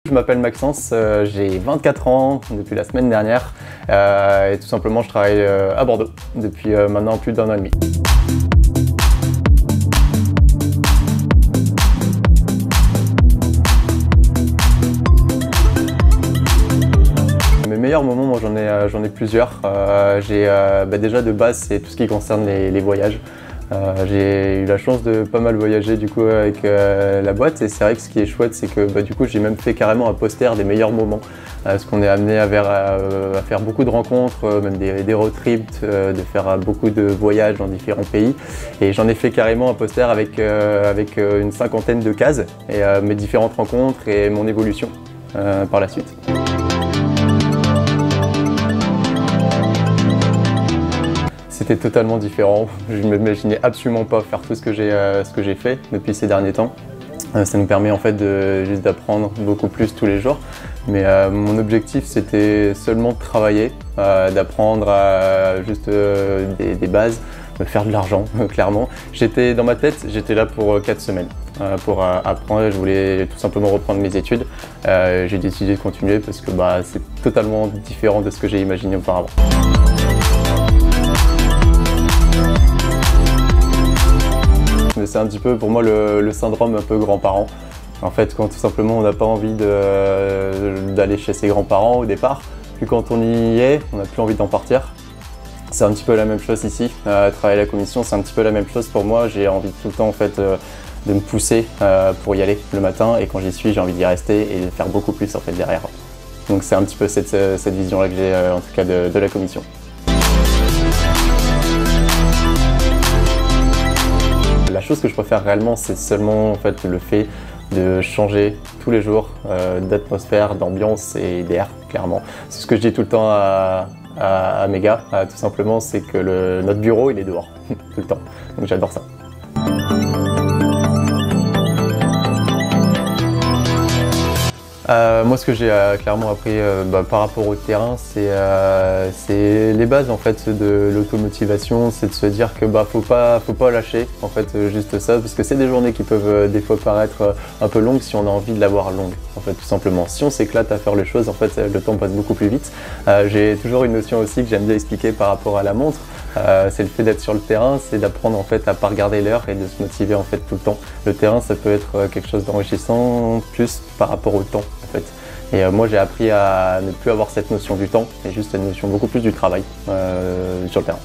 Je m'appelle Maxence, j'ai 24 ans depuis la semaine dernière et tout simplement je travaille à Bordeaux depuis maintenant plus d'1 an et demi. Mes meilleurs moments, moi j'en ai plusieurs. Déjà de base c'est tout ce qui concerne les voyages. J'ai eu la chance de pas mal voyager du coup avec la boîte et c'est vrai que ce qui est chouette c'est que du coup j'ai même fait carrément un poster des meilleurs moments parce qu'on est amené à faire beaucoup de rencontres, même des road trips, de faire beaucoup de voyages dans différents pays et j'en ai fait carrément un poster avec une 50aine de cases et mes différentes rencontres et mon évolution par la suite. C'était totalement différent, je ne m'imaginais absolument pas faire tout ce que j'ai fait depuis ces derniers temps. Ça nous permet en fait juste d'apprendre beaucoup plus tous les jours. Mais mon objectif c'était seulement de travailler, d'apprendre juste des bases, de faire de l'argent clairement. Dans ma tête, j'étais là pour 4 semaines. Pour apprendre, je voulais tout simplement reprendre mes études. J'ai décidé de continuer parce que c'est totalement différent de ce que j'ai imaginé auparavant. C'est un petit peu pour moi le syndrome un peu grand-parent. En fait, quand tout simplement on n'a pas envie d'aller chez ses grands-parents au départ, puis quand on y est, on n'a plus envie d'en partir. C'est un petit peu la même chose ici. Travailler à la commission, c'est un petit peu la même chose pour moi. J'ai envie tout le temps en fait, de me pousser pour y aller le matin et quand j'y suis, j'ai envie d'y rester et de faire beaucoup plus en fait derrière. Donc c'est un petit peu cette vision-là que j'ai en tout cas de la commission. La chose que je préfère réellement, c'est seulement en fait, le fait de changer tous les jours d'atmosphère, d'ambiance et d'air, clairement. C'est ce que je dis tout le temps à mes gars, tout simplement, c'est que notre bureau, il est dehors, tout le temps. Donc j'adore ça. Moi, ce que j'ai clairement appris par rapport au terrain, c'est les bases en fait de l'automotivation, c'est de se dire que faut pas lâcher en fait juste ça, parce que c'est des journées qui peuvent des fois paraître un peu longues si on a envie de l'avoir longue en fait tout simplement. Si on s'éclate à faire les choses, en fait le temps passe beaucoup plus vite. J'ai toujours une notion aussi que j'aime bien expliquer par rapport à la montre. C'est le fait d'être sur le terrain, c'est d'apprendre en fait à pas regarder l'heure et de se motiver en fait tout le temps. Le terrain, ça peut être quelque chose d'enrichissant plus par rapport au temps en fait. Et moi j'ai appris à ne plus avoir cette notion du temps et juste une notion beaucoup plus du travail sur le terrain.